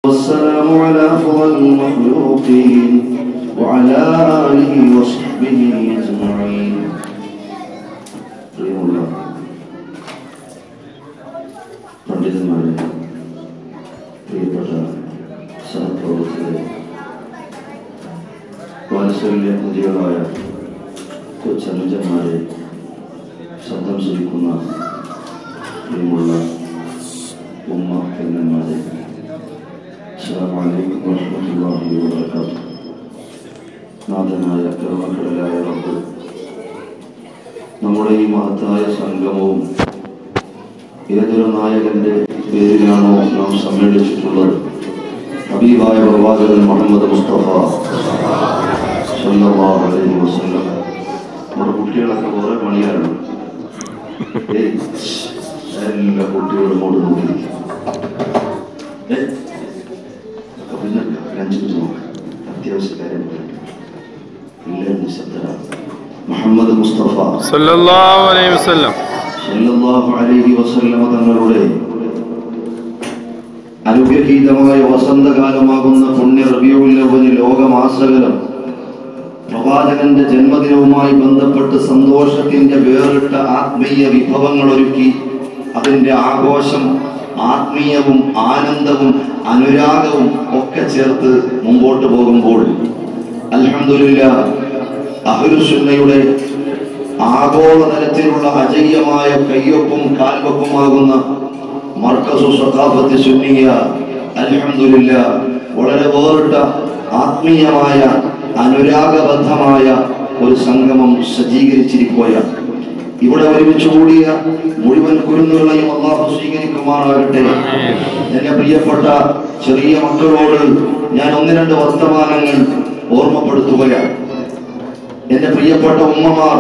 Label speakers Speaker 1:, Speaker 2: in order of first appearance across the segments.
Speaker 1: والسلام على أفضل المخلوقين وعلى آله وصحبه أجمعين. പണ്ഡിതന്മാരെ, പ്രിയപ്പെട്ട സഹപ്രവർത്തകരെ, വാത്സല്യ മുതികളായ കൊച്ചനുജന്മാരെ, ശബ്ദം ശ്രവിക്കുന്ന പ്രിയമുള്ള ഉമ്മ പെങ്ങന്മാരെ, അസ്സലാമു അലൈക്കും വറഹ്മത്തുള്ളാഹി വബറകാതുഹു. നാഥനായ കരുണക്കടലായ റബ്ബ് നമ്മുടെ ഈ മഹത്തായ സംഗമവും ഏതൊരു നായകന്റെ പേരിലാണോ നാം സമ്മേളിച്ചിട്ടുള്ളത്, ഹബീബായ പ്രവാചകൻ മുഹമ്മദ് മുസ്തഫ സല്ലല്ലാഹു അലൈഹി വസല്ലം. നമ്മുടെ കുട്ടികളൊക്കെ വേറെ പണിയാണ്. എല്ലാ കുട്ടികളും ഓട് നോക്കിയിരിക്കും. പിന്നെ 5 മിനിറ്റ് നോക്കാം, അത്യാവശ്യ കാര്യം എല്ലാവരും നിശബ്ദരാണ്. മുഹമ്മദ് മുസ്തഫ
Speaker 2: സല്ലല്ലാഹു അലൈഹി വസല്ലം
Speaker 1: തങ്ങളുടെ അനുഗ്രഹീതമായ വസന്തകാലമാകുന്ന പുണ്യ റബീഉൽ അവ്വൽ ലോകമാസകലം പ്രവാചകന്റെ ജന്മദിനവുമായി ബന്ധപ്പെട്ട് സന്തോഷത്തിന്റെ വേറിട്ട ആത്മീയ വിഭവങ്ങൾ ഒരുക്കി അതിന്റെ ആഘോഷം ആത്മീയവും ആനന്ദവും അനുരാഗവും ഒക്കെ ചേർത്ത് മുമ്പോട്ട് പോകുമ്പോൾ അൽഹംദുലില്ലാഹ് അഹ്ലുസുന്നയുടെ ആഗോള തലത്തിലുള്ള അജയ്യമായ കയ്യൊപ്പും കാൽവെപ്പുമാകുന്ന മർക്കസു സഖാഫത്ത് സുന്നിയ അൽഹംദുലില്ലാഹ് വളരെ വേറിട്ട ആത്മീയമായ അനുരാഗബദ്ധമായ ഒരു സംഗമം സജ്ജീകരിച്ചിരിക്കുകയാണ്. ഇവിടെ ഒരുമിച്ച് കൂടിയ മുഴുവൻ കുരുന്നുകളെയും അല്ലാഹു സ്വീകരിക്കുമാറാകട്ടെ. എന്റെ പ്രിയപ്പെട്ട ചെറിയ മക്കളോട് ഞാൻ 1-2 വർത്തമാനങ്ങൾ ഓർമ്മപ്പെടുത്തുകയാണ്. എന്റെ പ്രിയപ്പെട്ട ഉമ്മമാർ,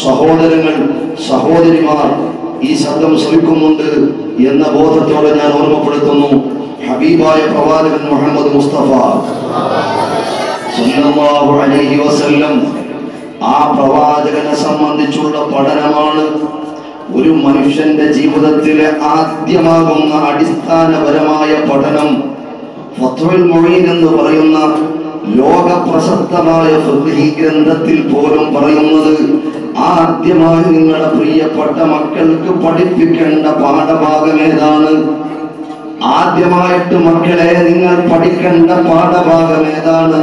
Speaker 1: സഹോദരങ്ങൾ, സഹോദരിമാർ ഈ ശബ്ദം ശ്രവിക്കുന്നുണ്ട് എന്ന ബോധത്തോടെ ഞാൻ ഓർമ്മപ്പെടുത്തുന്നു. ഹബീബായ പ്രവാചകൻ മുഹമ്മദ് മുസ്തഫ സല്ലല്ലാഹു അലൈഹി വസല്ലം, ആ പ്രവാചകനെ സംബന്ധിച്ചുള്ള പഠനമാണ് ഒരു മനുഷ്യന്റെ ജീവിതത്തിലെ ആദ്യമാകുന്ന അടിസ്ഥാനപരമായ പഠനം. ഫത്വൽ മുഈൻ എന്ന് പറയുന്ന ലോക പ്രശസ്തമായ ഫിഖ്ഹി ഗ്രന്ഥത്തിൽ പോലും പറയുന്നത് ആദ്യമായി നിങ്ങളുടെ പ്രിയപ്പെട്ട മക്കൾക്ക് പഠിപ്പിക്കേണ്ട പാഠഭാഗം ഏതാണ്? ആദ്യമായിട്ട് മക്കളെ നിങ്ങൾ പഠിക്കേണ്ട പാഠഭാഗം ഏതാണ്?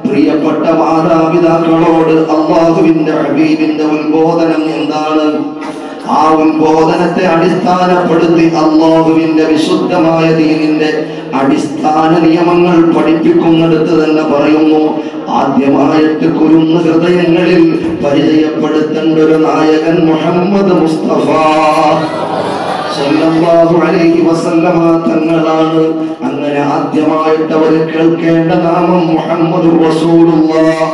Speaker 1: പ്രിയപ്പെട്ട മാതാപിതാക്കളോട് അല്ലാഹുവിന്റെ ഹബീബിന്റെ ഉത്ബോധനം എന്താണ്? ആ ഉത്ബോധനത്തെ അടിസ്ഥാനപ്പെടുത്തി അല്ലാഹുവിന്റെ വിശുദ്ധമായ ദീനിന്റെ അടിസ്ഥാന നിയമങ്ങൾ പഠിപ്പിക്കുന്നിടത്ത് തന്നെ പറയുന്നു, ആദ്യമായിട്ട് കുരുന്ന ഹൃദയങ്ങളിൽ പരിചയപ്പെടുത്തേണ്ട ഒരു നായകൻ മുഹമ്മദ് മുസ്തഫ സല്ലല്ലാഹു അലൈഹി വസല്ലമ തങ്ങളാണ്. അങ്ങനെ ആദ്യമായിട്ട് അവർ കേൾക്കേണ്ട നാമം മുഹമ്മദുർ റസൂലുള്ളാഹ്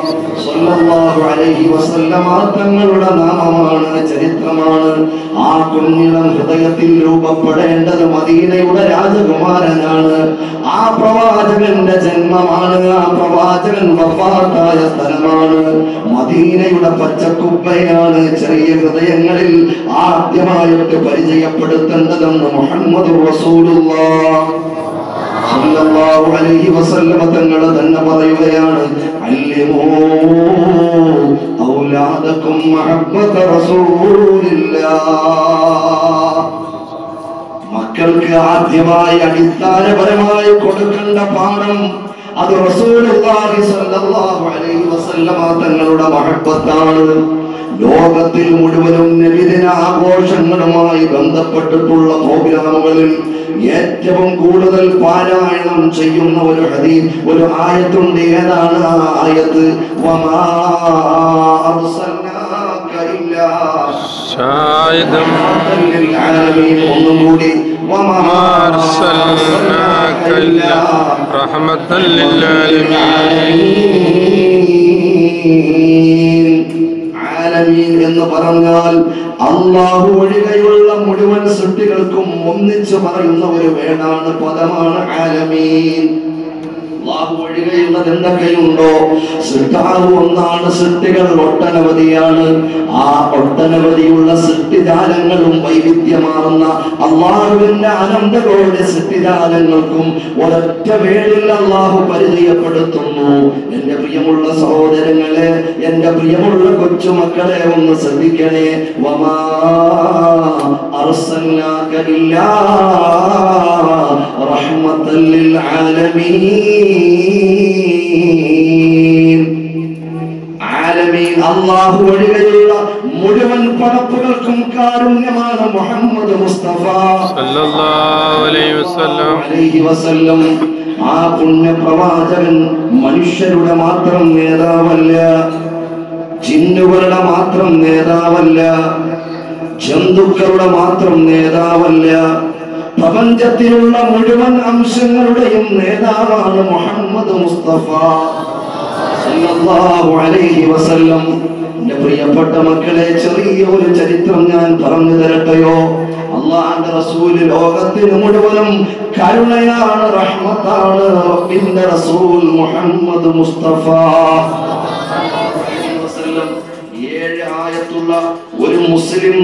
Speaker 1: സല്ലല്ലാഹു അലൈഹി വസല്ലമ തങ്ങളുടെ നാമമാണ്, ചരിത്രമാണ്. ആ കുഞ്ഞിളം ഹൃദയത്തിൽ രൂപപ്പെടേണ്ടത് മദീനയുടെ രാജകുമാരനാണ്. ആ പ്രവാചകന്റെ ജന്മമാണ്, ആ പ്രവാചകൻ വഫാത്തായ സ്ഥലമാണ്, മദീനയുടെ പച്ചക്കുപ്പയാണ്. ചെറിയ ഹൃദയങ്ങളിൽ ആദ്യമായിട്ട് പരിചയപ്പെടുത്തേണ്ടതെന്ന് മുഹമ്മദുർ റസൂലുള്ളാഹ് സല്ലല്ലാഹു അലൈഹി വസല്ലമ തങ്ങൾ തന്നെ പറയുകയാണ്, അല്ലിമൂ ഔലാദകും മഹബ്ബത റസൂലില്ലാഹ്. മക്കൾക്ക് ആദ്യമായി അടിസ്ഥാനപരമായി കൊടുക്കേണ്ട പാഠം അത് റസൂലുള്ളാഹി സ്വല്ലല്ലാഹു അലൈഹി വസല്ലമ തങ്ങളുടെ മഹബ്ബത്താണ്. ലോകത്തിൽ മുഴുവനും നബിദിന ആഘോഷങ്ങളുമായി ബന്ധപ്പെട്ടിട്ടുള്ള പ്രോഗ്രാമുകളിൽ ഏറ്റവും കൂടുതൽ പാരായണം ചെയ്യുന്ന ഒരു ഹദീസ്, ഒരു ആയത്തുണ്ട്. ഏതാണ് ആ ആയത്ത്? വമാ അർസൽനാക ഇല്ലാ ഷാഹിദൻ ലിൽ ആലമീൻ. ഒന്നുകൂടി, വമാ അർസൽനാക ഇല്ലാ റഹ്മത്തൻ ലിൽ ആലമീൻ. ആലമീൻ എന്ന് പറഞ്ഞാൽ അല്ലാഹു ഒഴികെയുള്ള മുഴുവൻ സൃഷ്ടികൾക്കും ഒന്നിച്ചു പറയുന്ന ഒരു വേടാണ്, പദമാണ് ആലമീൻ. അല്ലാഹു ഒഴികെയുള്ളത് എന്തൊക്കെയുണ്ടോ സൃഷ്ടാവ് ഒന്നാണ്. സൃഷ്ടികൾ ഒട്ടനവധിയാണ്. ആ ഒട്ടനവധിയുള്ള സൃഷ്ടിജാലങ്ങളും വൈവിധ്യമാർന്ന അല്ലാഹുവിന്റെ അനന്തകോടി സൃഷ്ടിജാലങ്ങൾക്കും ഒരൊറ്റ വേളിൽ അല്ലാഹു പരിചയപ്പെടുത്തുന്നു. എന്റെ പ്രിയമുള്ള സഹോദരങ്ങളെ, എന്റെ പ്രിയമുള്ള കൊച്ചുമക്കളെ ഒന്ന് ശ്രദ്ധിക്കണേ. വമാ അർസൽനാക ഇല്ലാ റഹ്മത്തൽ ലിൽ ആലമീൻ. ആലമീൻ അല്ലാഹു ഒഴികെയുള്ള മുഴുവൻ പടപ്പുകൾക്കും കാരുണ്യമാണ് മുഹമ്മദ് മുസ്തഫ
Speaker 2: സല്ലല്ലാഹു അലൈഹി വസല്ലം.
Speaker 1: ആ പുണ്യ പ്രവാചകൻ മനുഷ്യരുടെ മാത്രം നേതാവല്ല, ജിന്നുകളുടെ മാത്രം നേതാവല്ല, ജന്തുക്കളുടെ മാത്രം നേതാവല്ല, പ്രപഞ്ചത്തിലുള്ള മുഴുവൻ അംശങ്ങളുടെയും നേതാവാണ് മുഹമ്മദ് മുസ്തഫ സല്ലല്ലാഹു അലൈഹി വസല്ലം. എന്റെ പ്രിയപ്പെട്ട മക്കളെ, ചെറിയ ഒരു ചരിത്രം ഞാൻ പറഞ്ഞു തരട്ടെയോ? അല്ലാഹുവിന്റെ റസൂൽ ലോകത്തിന് മുഴുവനും കരുണയാണ്, റഹ്മത്താണ്. റബ്ബിന്റെ റസൂൽ മുഹമ്മദ് മുസ്തഫ 7 ആയത്തുള്ള ഒരു മുസ്ലിം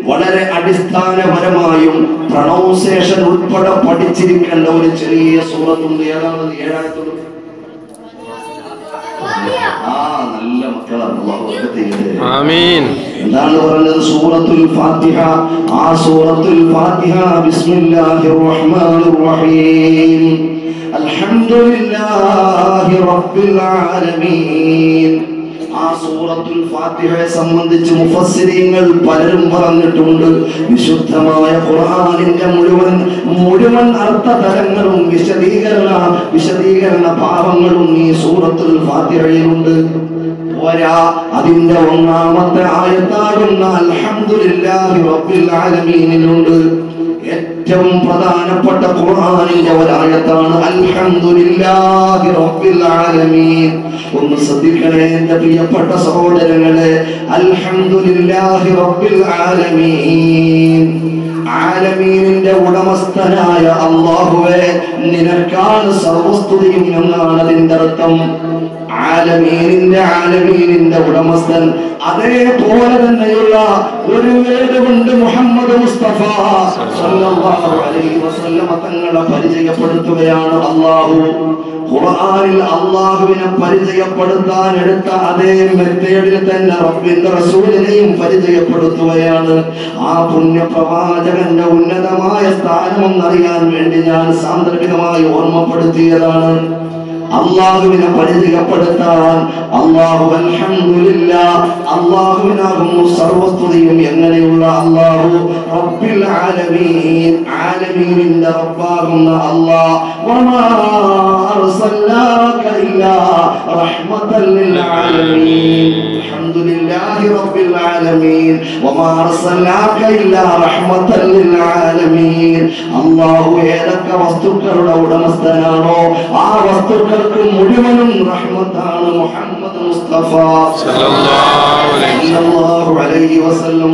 Speaker 1: വളരെ അടിസ്ഥാനപരമായും പ്രൊണൗൺസിയേഷൻ ഉൾപ്പെടെ പഠിച്ചിരിക്കേണ്ട ഒരു ചെറിയ സൂറത്തുണ്ട്. ഏതാണ് 7 ആയത്തുള്ളത്? നല്ല മക്കളാണ്.
Speaker 2: ആമീൻ.
Speaker 1: എന്താണ് പറഞ്ഞത്? സൂറത്തുൽ ഫാത്തിഹ. ആ സൂറത്തുൽ ഫാത്തിഹ ബിസ്മില്ലാഹിർ റഹ്മാനിർ റഹീം അൽഹംദുലില്ലാഹി റബ്ബിൽ ആലമീൻ. ആ സൂറത്തുൽ ഫാത്തിഹയെ സംബന്ധിച്ച് മുഫസ്സിരീങ്ങൾ പലരും പറഞ്ഞിട്ടുണ്ട്. വിശുദ്ധമായ ഖുർആനിന്റെ മുഴുവൻ അർത്ഥതലങ്ങളും വിശദീകരണ ഭാവങ്ങളും ഈ സൂറത്തുൽ ഫാത്തിഹയിലുണ്ട്. പോരാ, അതിന്റെ 1-ാമത്തെ ആയത്താകുന്ന അൽഹംദുലില്ലാഹി റബ്ബിൽ ആലമീനിലുണ്ട്. ഏറ്റവും പ്രധാനപ്പെട്ട ഖുർആനിന്റെ ഒരായത്താണ് അൽഹംദുലില്ലാഹി റബ്ബിൽ ആലമീൻ. ഒന്ന് ശ്രദ്ധിക്കണേ എന്റെ പ്രിയപ്പെട്ട സഹോദരങ്ങളെ, അൽഹംദുലില്ലാഹി റബ്ബിൽ ആലമീൻ. ആലമീനിന്റെ ഉടമസ്ഥനായ അല്ലാഹുവേ, നിനക്കാണ് സർവസ്തുതിയും എന്നാണ് അതിന്റെ അർത്ഥം. ആലമീനിന്റെ ഉടമസ്ഥൻ. അതേപോലെ തന്നെയുള്ള ഒരു വേട് കൊണ്ട് മുഹമ്മദ് മുസ്തഫ സല്ലല്ലാഹു അലൈഹി വസല്ലം തങ്ങളെ പരിചയപ്പെടുത്തുകയാണ് അല്ലാഹു. ഖുർആനിൽ അല്ലാഹുവിനെ പരിചയപ്പെടുത്താൻ എടുത്ത അതേ മെത്തേഡിൽ തന്നെ റബ്ബിന്റെ റസൂലിനെയും പരിചയപ്പെടുത്തുകയാണ്. ആ പുണ്യ പ്രവാചകന്റെ ഉന്നതമായ സ്ഥാനമെന്നറിയാൻ വേണ്ടി ഞാൻ സാന്ദർഭികമായി ഓർമ്മപ്പെടുത്തിയതാണ്. അല്ലാഹുവിനെ പരിചയപ്പെടുത്താൻ അല്ലാഹു അൽഹംദുലില്ലാഹ്, അല്ലാഹുവിനാകുന്നു സർവസ്തുതിയും. എങ്ങനെയുള്ള അല്ലാഹു? റബ്ബിൽ ആലമീൻ, ആലമീനിന്റെ റബ്ബാകുന്ന അല്ലാഹ്. വമാ അർസൽനാക ഇല്ലാ റഹ്മത്തൽ ലിൽ ആലമീൻ. അൽഹംദുലില്ലാഹി റബ്ബിൽ ആലമീൻ വമാ അർസൽനാക ഇല്ലാ റഹ്മത്തൽ ലിൽ ആലമീൻ. അല്ലാഹു ഏതൊക്കെ വസ്തുക്കളുടെ ഉടമസ്ഥനാണോ ആ വസ്തുക്കൾ മുഴുവനും റഹ്മത്താണ് മുഹമ്മദ് മുസ്തഫ സല്ലല്ലാഹു അലൈഹി വസല്ലം.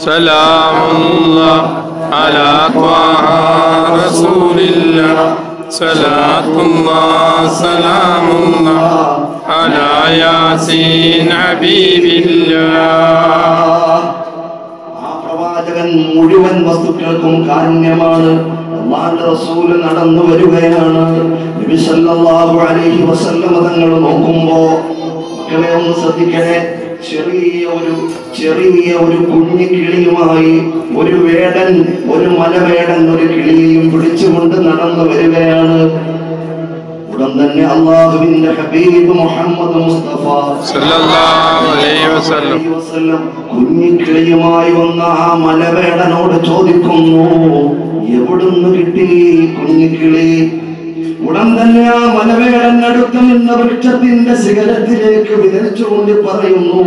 Speaker 2: സലാമുല്ലാഹ് അലാ ത്വാഹ റസൂലില്ലാഹ്. സലാത്തുല്ലാഹ് സലാമുല്ലാഹ് അലാ യാസീൻ ഹബീബില്ലാഹ്.
Speaker 1: ആ പ്രവാചകൻ മുഴുവൻ വസ്തുക്കൾക്കും കാരുണ്യമാണ്. അല്ലാഹുവിന്റെ റസൂൽ നടന്നു വരികയാണ്. നബി സല്ലല്ലാഹു അലൈഹി വസല്ലം തങ്ങൾ നോക്കുമ്പോ, മക്കളെ ഒന്ന് ശ്രദ്ധിക്കണേ, ചെറിയ ഒരു കുഞ്ഞു കിളിയുമായി ഒരു വേടൻ, ഒരു മലവേടൻ ഒരു കിളിയെയും പിടിച്ചുകൊണ്ട് നടന്നു വരികയാണ്. ഉടൻ തന്നെ അല്ലാഹുവിന്റെ ഹബീബ് മുഹമ്മദ് മുസ്തഫ
Speaker 2: സല്ലല്ലാഹു അലൈഹി വസല്ലം
Speaker 1: കുഞ്ഞു കിളിയുമായി വന്ന ആ മലവേടനോട് ചോദിക്കുന്നു, എവിടുന്ന് കിട്ടി കുഞ്ഞിക്കിളി? ഉടൻ തന്നെ ആ മലവേടൻ അടുത്ത് നിന്ന വൃക്ഷത്തിന്റെ ശിഖരത്തിലേക്ക് വിരലിച്ചുകൊണ്ട് പറയുന്നു,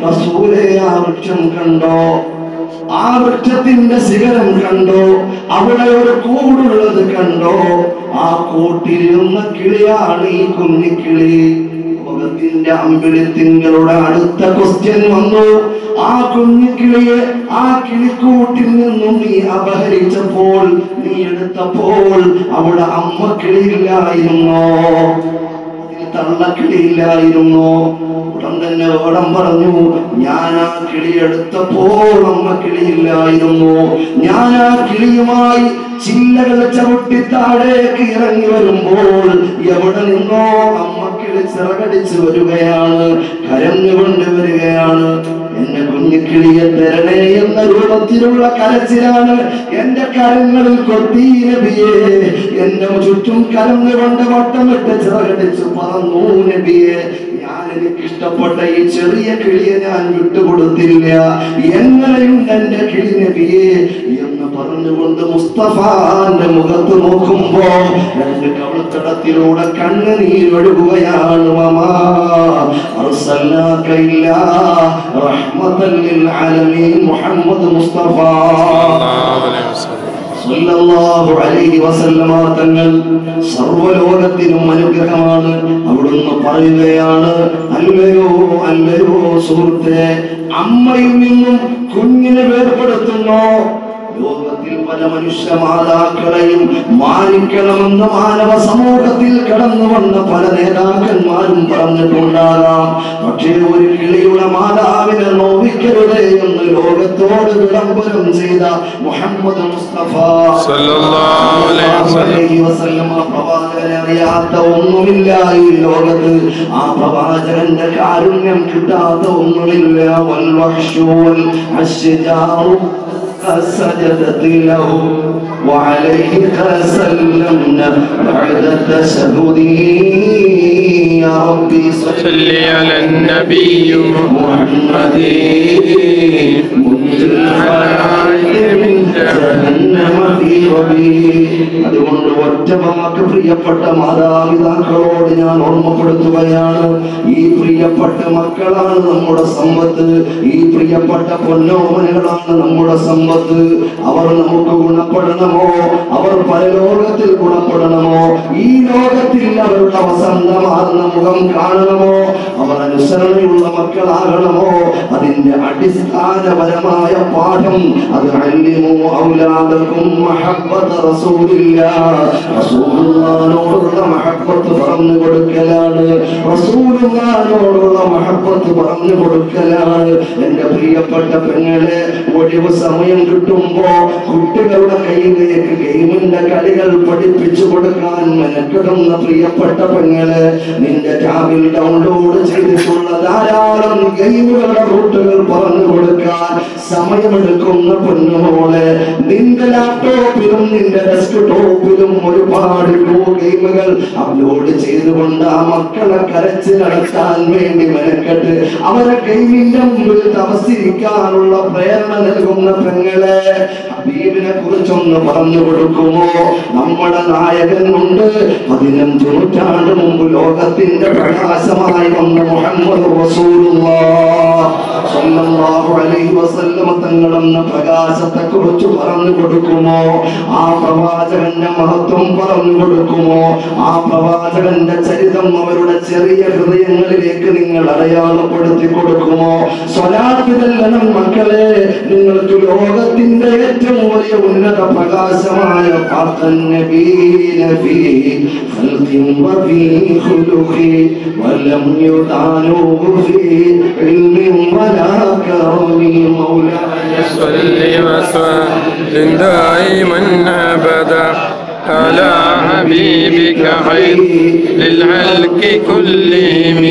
Speaker 1: റസൂലേ, ആ വൃക്ഷം കണ്ടോ? ആ വൃക്ഷത്തിന്റെ ശിഖരം കണ്ടോ? അവിടെ ഒരു കൂടുള്ളത് കണ്ടോ? ആ കൂട്ടിലിരുന്ന കിളിയാണ് ഈ കുഞ്ഞിക്കിളി. ലോകത്തിന്റെ അമ്പിളിത്തിങ്കളുടെ അടുത്ത ക്വസ്റ്റ്യൻ വന്നു. ആ കുഞ്ഞിക്കിളിയെ ആ കിളിക്കൂട്ടിൽ നിന്നും നീ അപഹരിച്ചപ്പോൾ, നീ എടുത്തപ്പോൾ അവിടെ അമ്മ കിളിയില്ലായിരുന്നോ? തള്ളക്കിളിയില്ലായിരുന്നോ? ഉടൻ തന്നെ ഓടം പറഞ്ഞു, ഞാൻ ആ കിളി എടുത്തപ്പോൾ അമ്മ കിളിയില്ലായിരുന്നു. ഞാൻ ആ കിളിയുമായി ചില്ലകൾ ചവിട്ടി താഴേക്ക് ഇറങ്ങി വരുമ്പോൾ എവിടെ നിന്നോ അമ്മ കിളി ചിറകടിച്ചു വരികയാണ്, കരഞ്ഞുകൊണ്ട് വരികയാണ്. എന്റെ കുഞ്ഞിക്കിളിയെ തരണേ എന്ന രൂപത്തിലുള്ള കരച്ചിലാണ് എന്റെ കരങ്ങളിൽ കൊത്തി നബിയെ. എന്റെ ചുറ്റും കരഞ്ഞുകൊണ്ട് വട്ടമിട്ട് ചിറകടിച്ചു പറന്നു നബിയെ. ഞാൻ എനിക്കിഷ്ടപ്പെട്ട ഈ ചെറിയ കിളിയെ ഞാൻ വിട്ടുകൊടുത്തില്ല. എങ്ങനെയുണ്ട് എന്റെ കിളി നബിയെ എന്ന് പറഞ്ഞുകൊണ്ട് മുസ്തഫാന്റെ മുഖത്ത് നോക്കുമ്പോ രണ്ട് കവിൾത്തടത്തിലൂടെ കണ്ണുനീരൊഴുകുകയാണ്. മമാ അർസൽനാക ഇല്ലാ റഹ്മത്തൻ ലിൽ ആലമീൻ മുഹമ്മദ് മുസ്തഫ സല്ലല്ലാഹു അലൈഹി വസല്ലമ തങ്ങൾ സർവ്വലോകത്തിനും അനുഗ്രഹമാണ്. അവിടുന്ന് പറയുകയാണ്, അല്ലയോ അല്ലയോ സുഹൃത്തെ, അമ്മയിൽ നിന്നും കുഞ്ഞിനെ വേർപെടുത്തുന്നോ? ലോകത്തിൽ പല മനുഷ്യ മാതാക്കളെയും മാനിക്കണമെന്ന് മാനവ സമൂഹത്തിൽ കടന്നു വന്ന പല നേതാക്കന്മാരും പറഞ്ഞിട്ടുണ്ടാകാം. പക്ഷേ ഒരു കിളിയുടെ മാതാവിനെ നോവിക്കരുതേ എന്ന് ലോകത്തോട് വിളംബരം ചെയ്ത മുഹമ്മദ് മുസ്തഫ സല്ലല്ലാഹു അലൈഹി വസല്ലം പ്രവാചകനെ അറിയാത്ത ഒന്നുമില്ല ഈ ലോകത്ത്. ആ പ്രവാചകന്റെ കാരുണ്യം കിട്ടാത്ത ഒന്നുമില്ല. വൽ വഹ്ശു വൽ അശ്ജാറു سجدت له وعليه تسلمنا بعد التشهد يا ربي صل
Speaker 2: على النبي محمد منزل الخلائق من جهنم في ربي.
Speaker 1: അതുകൊണ്ട് ഒറ്റ വാക്ക് പ്രിയപ്പെട്ട മാതാപിതാക്കളോട് ഞാൻ ഓർമ്മപ്പെടുത്തുകയാണ്. ഈ പ്രിയപ്പെട്ട മക്കളാണ് നമ്മുടെ സമ്പത്ത്. ഈ പ്രിയപ്പെട്ട പൊന്നോമനകളാണ് നമ്മുടെ സമ്പത്ത്. അവർ നമുക്ക് ഗുണപ്പെടണമോ? അവർ പരലോകത്തിൽ ഗുണപ്പെടണമോ? ഈ ലോകത്തിൽ അവരുടെ വസന്തമാർന്ന മുഖം കാണണമോ? അവർ അനുസരണയുള്ള മക്കളാകണമോ? അതിന്റെ അടിസ്ഥാനപരമായ പാഠം അത് അല്ലിമു ഔലാദകും മഹബ്ബത റസൂലില്ലാഹ്. റസൂലുള്ളാഹിനോടുള്ള മഹബ്ബത്ത് പറഞ്ഞു കൊടുക്കലാണ്. റസൂലുള്ളാഹിനോടുള്ള മഹബ്ബത്ത് പറഞ്ഞു കൊടുക്കലാണ്. എന്റെ പ്രിയപ്പെട്ട പെങ്ങളെ, ഒഴിവ് സമയം കിട്ടുമ്പോ കുട്ടികളുടെ കയ്യിലേക്ക് ഗെയിമിന്റെ കളികൾ പഠിപ്പിച്ചു കൊടുക്കാൻ മെനക്കെടുന്ന പ്രിയപ്പെട്ട പെങ്ങളെ, നിന്റെ ടാബിൽ ഡൗൺലോഡ് ചെയ്തിട്ടുള്ള ധാരാളം ഗെയിമുകളുടെ റൂട്ടുകൾ പറഞ്ഞു കൊടുക്കാൻ സമയമെടുക്കുന്ന പൊന്നുമോളെ, നിന്റെ ലാപ്ടോപ്പിലും നിന്റെ ഡെസ്ക്ടോപ്പിലും ഒരുപാട് ഗെയിമുകൾ അപ്ലോഡ് ചെയ്തുകൊണ്ട് ആ മക്കളെ കരച്ച് നടത്താൻ വേണ്ടി മെനക്കെട്ട് അവരെ ഗെയിമിന്റെ മുമ്പിൽ തപസ്സിരിക്കാനുള്ള പ്രേരണ നൽകുന്ന പെങ്ങളെ, ഹബീബിനെ കുറിച്ചൊന്ന് പറഞ്ഞു കൊടുക്കുമോ? നമ്മുടെ നായകനുണ്ട്. 15 നൂറ്റാണ്ട് മുമ്പ് ലോകത്തിന്റെ പ്രകാശമായി വന്ന മുഹമ്മദ് റസൂലുള്ളാഹ് സ്വല്ലല്ലാഹു അലൈഹി വസല്ലം തങ്ങളെന്ന പ്രകാശത്തെ കുറിച്ച് പറഞ്ഞു കൊടുക്കുമോ? ആ പ്രവാചകന്റെ മഹത്വം പറഞ്ഞു കൊടുക്കുമോ? ആ പ്രവാചകന്റെ ചരിതം അവരുടെ ചെറിയ ഹൃദയങ്ങളിലേക്ക് നിങ്ങൾ അടയാളപ്പെടുത്തി കൊടുക്കുമോ? സ്വലാത്ത് ചൊല്ലണം മക്കളെ. നിങ്ങൾക്ക് ലോകത്തിന്റെ ഏറ്റവും വലിയ ഉന്നത പ്രകാശമായ
Speaker 2: على حبيبك خير للخلق كلهم.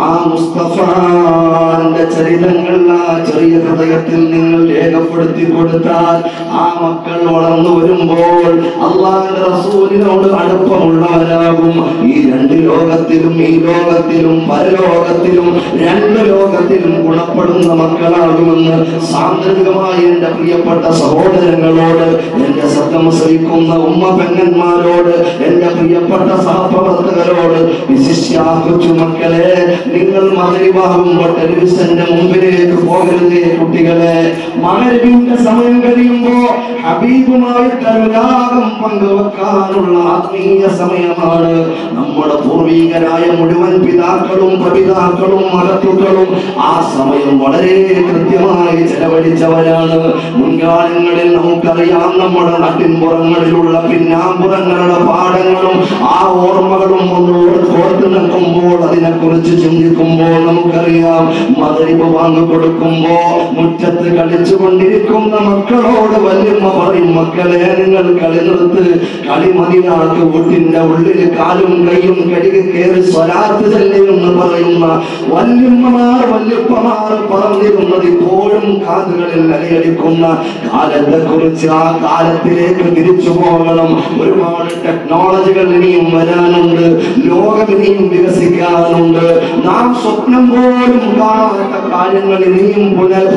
Speaker 1: ആ മുസ്തഫാന്റെ ചരിതങ്ങൾ ആ ചെറിയ ഹൃദയത്തിൽ നിങ്ങൾ രേഖപ്പെടുത്തി കൊടുത്താൽ ആ മക്കൾ വളർന്നു വരുമ്പോൾ അല്ലാഹുവിന്റെ റസൂലിനോട് അടുപ്പമുള്ളവരാകും. ഈ രണ്ട് ലോകത്തിലും, ഈ ലോകത്തിലും പരലോകത്തിലും, രണ്ട് ലോകത്തിലും ഗുണപ്പെടുന്ന മക്കളാകുമെന്ന് സാന്ദർഭികമായി എന്റെ പ്രിയപ്പെട്ട സഹോദരങ്ങളോട്, എന്റെ ശബ്ദം ശ്രവിക്കുന്ന ഉമ്മ പെങ്ങന്മാരോട്, എന്റെ പ്രിയപ്പെട്ട സഹപ്രവർത്തകരോട് വിശിഷ്യ കൊച്ചുമക്കളെ, നിങ്ങൾ മഗ്‌രിബാകുമ്പോൾ ടെലിവിഷന്റെ മുമ്പിലേക്ക് പോകരുതേ കുട്ടികളെ. മഗ്‌രിബിന്റെ സമയം കഴിയുമ്പോ ഹബീബുമായിട്ട് അനുരാഗം പങ്കുവെക്കാനുള്ള ആത്മീയ സമയമാണ്. നമ്മുടെ പൂർവികരായ മുഴുവൻ പിതാക്കളും പ്രപിതാക്കളും മഹത്തുക്കളും ആ സമയം വളരെ കൃത്യമായി ചെലവഴിച്ചവരാണ്. മുൻകാലങ്ങളിൽ നമുക്കറിയാം, നമ്മുടെ നാട്ടിൻപുറങ്ങളിലുള്ള പിന്നാമ്പുറങ്ങളുടെ പാഠങ്ങളും ആ ഓർമ്മകളും ഒന്നോട് കോർത്ത് നിൽക്കുമ്പോൾ അതിനെക്കുറിച്ച് ചിന്തിക്കുമ്പോൾ നമുക്കറിയാം, മഗ്‌രിബ് ബാങ്ക് കൊടുക്കുമ്പോ മുറ്റത്ത് കളിച്ചുകൊണ്ടിരിക്കുന്ന മക്കളോട് വല്യമ്മ പറയും, മക്കളെ നിങ്ങൾ കളി നിർത്ത്, കളി മതിയാക്ക്, വീട്ടിന്റെ ഉള്ളിൽ കാലും കൈയും കഴുകി കയറി സ്വലാത്ത് ചൊല്ലുമെന്ന് പറയുന്ന വല്യമ്മമാർ വല്യപ്പമാർ പറഞ്ഞിരുന്നത് ഇപ്പോഴും കാതുകളിൽ അലയടിക്കുന്ന കാലത്തെ കുറിച്ച്. ആ കാലത്തിലേക്ക് തിരിച്ചു പോകണം. ഒരുപാട് ടെക്നോളജികൾ ഇനിയും വരാനുണ്ട്, ലോകം ഇനിയും വികസിക്കാനുണ്ട്, നാം സ്വപ്നം പോലും കാണാത്ത കാര്യങ്ങൾ ഇനിയും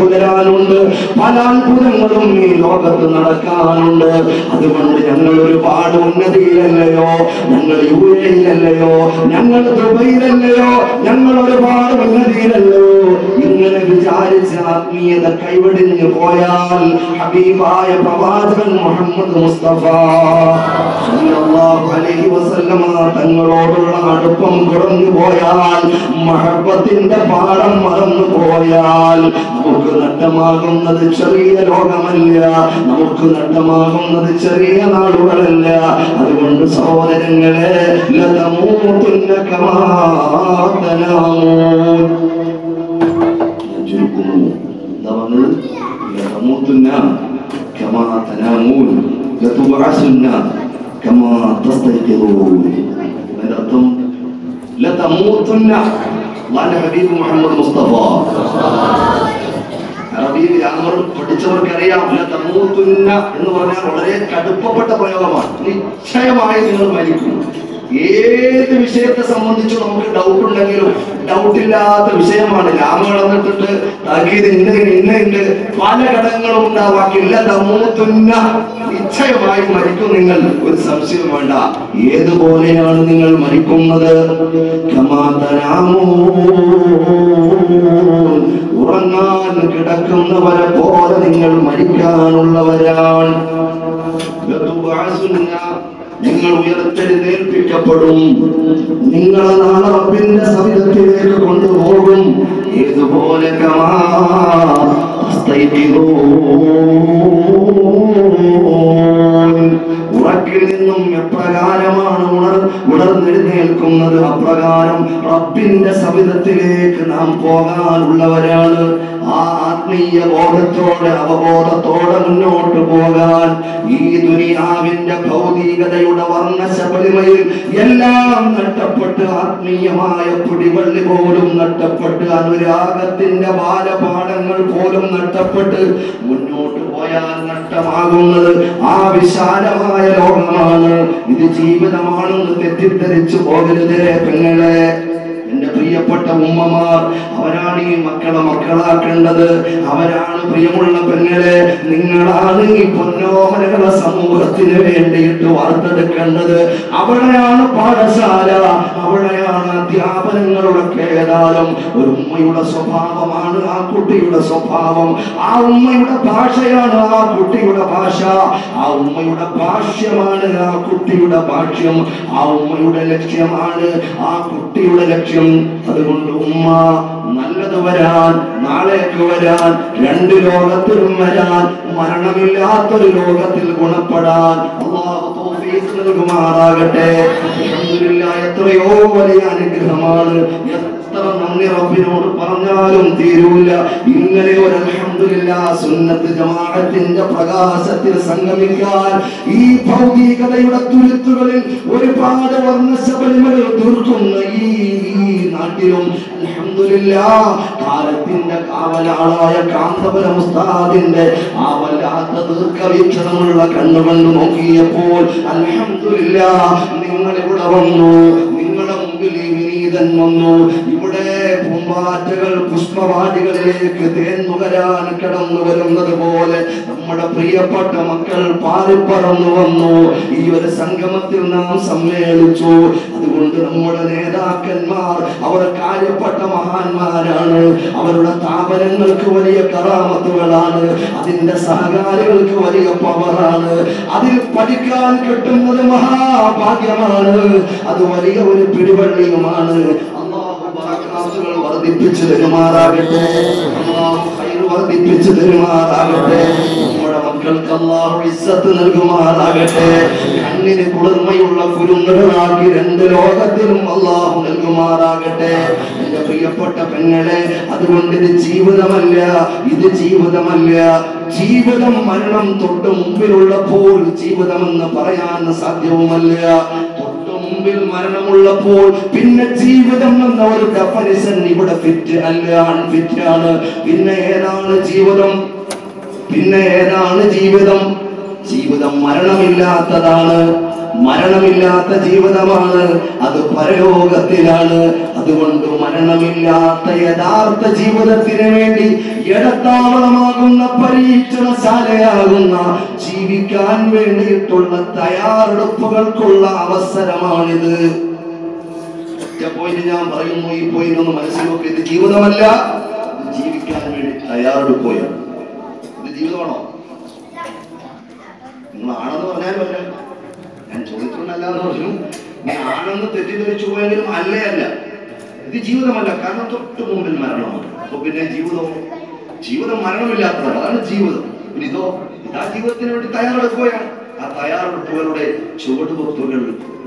Speaker 1: പുലരാനുണ്ട്, പല അത്ഭുതങ്ങളും ഈ ലോകത്ത് നടക്കാനുണ്ട്. അതുകൊണ്ട് ഞങ്ങൾ ഒരുപാട് ഉന്നതിയിലല്ലയോ, ഞങ്ങൾ യുഎഇയിലല്ലയോ, ഞങ്ങൾ ദുബൈയിലല്ലയോ, ഞങ്ങൾ ഒരുപാട് ഉന്നതിയിലല്ലയോ. ഇങ്ങനെ വിചാരിച്ച ആത്മീയത കൈവെടിഞ്ഞു പോയാൽ ഹബീബായ പ്രവാചകൻ മുഹമ്മദ് മുസ്തഫ സല്ലല്ലാഹു അലൈഹി വസല്ലമ തങ്ങളോടുള്ള അടുപ്പം കുറഞ്ഞു പോയാൽ, മഹബത്തിന്റെ പാഠം മറന്നു പോയാൽ നമുക്ക് നഷ്ടമാകുന്നത് ചെറിയ ലോകമല്ല, നമുക്ക് നഷ്ടമാകുന്നത് ചെറിയ നാളുകളല്ല. അതുകൊണ്ട് സഹോദരങ്ങളെ, ലതമൂതുന്ന കമാ തനാമൂൻ. ഞാൻ ചുരുക്കുന്നു, എന്താ പറഞ്ഞത്? ലതമൂതുന്ന കമാ തനാമൂൻ ലതുബഅസുന്ന കമാ തസ്തയ്ഖിറൂൻ. അതിന്റെ അർത്ഥം ലതമൂതുന്ന, അല്ലാഹുവിന്റെ ഹബീബ് മുഹമ്മദ് മുസ്തഫ അറബിയിൽ ഗ്രാമർ പഠിച്ചവർക്കറിയാം, ലതമൂതുന്ന എന്ന് പറഞ്ഞാൽ വളരെ കടുപ്പപ്പെട്ട പ്രയോഗമാണ്. നിശ്ചയമായി നിങ്ങൾ മരിക്കും. ഏത് വിഷയത്തെ സംബന്ധിച്ച് നമുക്ക് ഡൗട്ട് ഉണ്ടെങ്കിലും ഡൗട്ടില്ലാത്ത വിഷയമാണ്. ലാമ കടന്നിട്ടുണ്ട്, താക്കീത് ഇന്നുണ്ട്, പല ഘടകങ്ങളും ഉണ്ടാവാക്കില്ല. തമൂത്തുന്ന, നിശ്ചയമായി മരിക്കും നിങ്ങൾ, ഒരു സംശയം വേണ്ട. ഏതുപോലെയാണ് നിങ്ങൾ മരിക്കുന്നത്? ഉറങ്ങാൻ കിടക്കുന്നവരെ പോലെ നിങ്ങൾ മരിക്കാനുള്ളവരാണ്. നിങ്ങൾ ഉയർത്തെഴുന്നേൽപ്പിക്കപ്പെടും, നിങ്ങളെ നാളെ റബ്ബിന്റെ സവിധത്തിലേക്ക് കൊണ്ടുപോകും. ഇതുപോലെ ഉറക്കിൽ നിന്നും എപ്രകാരമാണ് ഉണർന്നെഴുന്നേൽക്കുന്നത്, അപ്രകാരം റബ്ബിന്റെ സവിധത്തിലേക്ക് നാം പോകാനുള്ളവരാണ്. ആ ആത്മീയ ബോധത്തോടെ അവബോധത്തോടെ മുന്നോട്ട് പോകാൻ ഈ ദുനിയാവിന്റെ ഭൗതികതയുടെ വർണ്ണശബരിമയിൽ എല്ലാം നഷ്ടപ്പെട്ട്, ആത്മീയമായ പിടിവള്ളി പോലും നഷ്ടപ്പെട്ട്, അനുരാഗത്തിന്റെ ബാലപാഠങ്ങൾ പോലും നഷ്ടപ്പെട്ട് മുന്നോട്ട് പോയാൽ നഷ്ടമാകുന്നത് ആ വിശാലമായ ലോകമാണ്. ഇത് ജീവിതമാണെന്ന് തെറ്റിദ്ധരിച്ചു പോകരുതേ പെങ്ങളെ. എന്റെ പ്രിയപ്പെട്ട ഉമ്മമാർ, അവരാണ് ഈ മക്കളെ മക്കളാക്കേണ്ടത്. അവരാണ് പ്രിയമുള്ള പെങ്ങളെ, നിങ്ങളാണ് ഈ പൊന്നോമനകളെ സമൂഹത്തിന് വേണ്ടിയിട്ട് വാർത്തെടുക്കേണ്ടത്. അവിടെയാണ് പാഠശാല, അവിടെയാണ് അധ്യാപനങ്ങളുടെ കേദാരം. ഒരു ഉമ്മയുടെ സ്വഭാവമാണ് ആ കുട്ടിയുടെ സ്വഭാവം, ആ ഉമ്മയുടെ ഭാഷയാണ് ആ കുട്ടിയുടെ ഭാഷ, ആ ഉമ്മയുടെ ഭാഷ്യമാണ് ആ കുട്ടിയുടെ ഭാഷ്യം, ആ ഉമ്മയുടെ ലക്ഷ്യമാണ് ആ കുട്ടിയുടെ ലക്ഷ്യം. അതുകൊണ്ട് ഉമ്മ നല്ലത് വരാൻ, നാളേക്ക് വരാൻ, രണ്ട് ലോകത്തിലും വരാൻ, മരണമില്ലാത്തൊരു ലോകത്തിൽ ഗുണപ്പെടാൻ അല്ലാഹു തൗഫീഖ് നൽകുമാറാകട്ടെ. അൽഹംദുലില്ലാഹ്, എത്രയോ വലിയ അനുഗ്രഹമാണ്. എത്ര നന്ദി റബ്ബിനോട് പറഞ്ഞാലും തീരൂല. ഇങ്ങനെ ഒരു അൽഹംദുലില്ലാഹ് സുന്നത്ത് ജമാഅത്തിന്റെ പ്രകാശത്തിൽ സംഗമിക്കാൻ, ഈ ഭൗതികതയുടെ തുരുത്തുകളിൽ ഒരുപാട് വർണ്ണശബരിമകൾ തീർക്കുന്ന ഈ നാട്ടിലും അൽഹംദുലില്ലാഹ് കാലത്തിന്റെ കാവലാളായ കാന്തപുരം ഉസ്താദിന്റെ ആ വല്ലാത്ത ദീർഘവീക്ഷണമുള്ള കണ്ണുകൊണ്ട് നോക്കിയപ്പോൾ അൽഹംദുലില്ലാഹ് നിങ്ങൾ ഇവിടെ വന്നു, നിങ്ങളുടെ മുമ്പിൽ വിനീതൻ വന്നു. ഇവിടെ പൂമ്പാറ്റകൾ പുഷ്പവാടികളിലേക്ക് തേന്നുകരാൻ കടന്നു വരുന്നത് പോലെ നമ്മുടെ പ്രിയപ്പെട്ട മക്കൾ പാറിപ്പറന്നു വന്നു. ഈ ഒരു സംഗമത്തിൽ നാം സമ്മേളിച്ചു. അതുകൊണ്ട് നമ്മുടെ നേതാക്കന്മാർ അവർ കാര്യപ്പെട്ട മഹാന്മാരാണ്. അവരുടെ സ്ഥാപനങ്ങൾക്ക് വലിയ കറാമത്തുകളാണ്, അതിന്റെ സഹകാരികൾക്ക് വലിയ പവറാണ്. അതിൽ പഠിക്കാൻ കിട്ടുന്നത് മഹാഭാഗ്യമാണ്, അത് വലിയ ഒരു പിടിവള്ളിയുമാണ്. അല്ലാഹു ബറകാത്തുകൾ വർദ്ധിപ്പിച്ചു തരുമാറാകട്ടെ, അല്ലാഹു ഖൈർ വർദ്ധിപ്പിച്ചു തരുമാറാകട്ടെ. നമ്മുടെ മക്കൾക്ക് അല്ലാഹു ഇസ്സത്ത് നൽകുമാറാകട്ടെ. കണ്ണിന് കുളിർമയുള്ള കുരുന്നുകളാക്കി രണ്ട് ലോകത്തിലും അല്ലാഹു നൽകുമാറാകട്ടെ. എന്റെ പ്രിയപ്പെട്ട പെങ്ങളെ, അതുകൊണ്ട് ഇത് ജീവിതമല്ല, ഇത് ജീവിതമല്ല. ജീവിതം മരണം തൊട്ട് മുമ്പിലുള്ളപ്പോൾ ജീവിതമെന്ന് പറയാൻ സാധ്യവുമല്ല. തൊട്ട് മുമ്പിൽ മരണമുള്ളപ്പോൾ പിന്നെ ജീവിതം എന്ന ഒരു ഡെഫിനിഷൻ ഇവിടെ ഫിറ്റ് അല്ല, അൺഫിറ്റ് ആണ്. പിന്നെ ഏതാണ് ജീവിതം? പിന്നെ ഏതാണ് ജീവിതം? ജീവിതം മരണമില്ലാത്തതാണ്, മരണമില്ലാത്ത ജീവിതമാണ്, അത് പരലോകത്തിലാണ്. അതുകൊണ്ട് മരണമില്ലാത്ത യഥാർത്ഥ ജീവിതത്തിന് വേണ്ടി ഇടത്താവളമാകുന്ന പരീക്ഷണശാലയാകുന്ന ജീവിക്കാൻ വേണ്ടിയിട്ടുള്ള തയ്യാറെടുപ്പുകൾക്കുള്ള അവസരമാണിത്. ഒറ്റ പോയിന്റ് ഞാൻ പറയുന്നു, ഈ പോയിന്റ് ഒന്ന് മനസ്സിലാക്കി. ഇത് ജീവിതമല്ല, ഇത് ജീവിക്കാൻ വേണ്ടി തയ്യാറെടുക്കുകയാണ്. ഇത് ജീവിതമാണോ? നിങ്ങൾ ആണെന്ന് പറഞ്ഞാലും അല്ല, ഞാൻ ചോദിച്ചിട്ടുണ്ടല്ലാന്ന് പറഞ്ഞു, ഞാൻ ആണെന്ന് തെറ്റിദ്ധരിച്ചു പോയെങ്കിലും അല്ലേ അല്ല, ഇത് ജീവിതമല്ല. കാരണം തൊട്ട് മുമ്പിൽ മരണമാണ്. അപ്പൊ പിന്നെ ജീവിതം മരണമില്ലാത്തതാണ്, അതാണ് ജീവിതം. പിന്നെ ഇതാ ജീവിതത്തിന് വേണ്ടി തയ്യാറെടുക്കുകയാണ്. ആ തയ്യാറെടുപ്പുകളുടെ ചുവടുവെപ്പുകൾ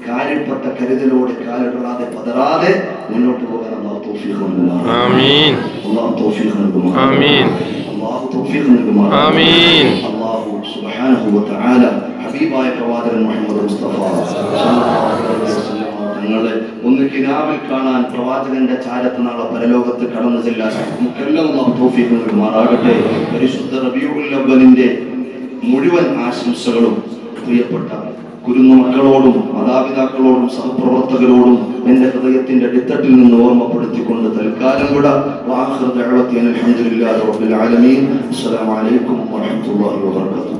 Speaker 1: കാര്യപ്പെട്ട കരുതലോടെ കാലിടാതെ പതറാതെ മുന്നോട്ട് പോകാൻ അല്ലാഹു തൗഫീഖ് നൽകുമാറാകട്ടെ. ആമീൻ. അല്ലാഹു തൗഫീഖ് നൽകുമാറാകട്ടെ. ആമീൻ. അല്ലാഹു തൗഫീഖ് നൽകുമാറാകട്ടെ. ആമീൻ. അല്ലാഹു സുബ്ഹാനഹു വ തആല ഹബീബായ പ്രവാചകൻ മുഹമ്മദ് മുസ്തഫ സല്ലല്ലാഹു അലൈഹി വസല്ലം തങ്ങളെ ഒന്ന് കിനാവിൽ കാണാൻ പ്രവാചകന്റെ ചാരത്ത് നാളെ പരലോകത്ത് കടന്നു ചെല്ലാൻ നമുക്കെല്ലാം അല്ലാഹു തൗഫീഖ് നൽകുമാറാകട്ടെ. പരിശുദ്ധ റബീഉൽ അവ്വലിന്റെ മുഴുവൻ ആശംസകളും പ്രിയപ്പെട്ട കുരുന്നു മക്കളോടും മാതാപിതാക്കളോടും സഹപ്രവർത്തകരോടും എന്റെ ഹൃദയത്തിന്റെ അടിത്തട്ടിൽ നിന്ന് ഓർമ്മപ്പെടുത്തിക്കൊണ്ട് തൽക്കാലം കൂടെ അൽഹംദുലില്ലാഹി റബ്ബിൽ ആലമീൻ. അസ്സലാമു അലൈക്കും വറഹ്മത്തുള്ളാഹി വബറകാതുഹു.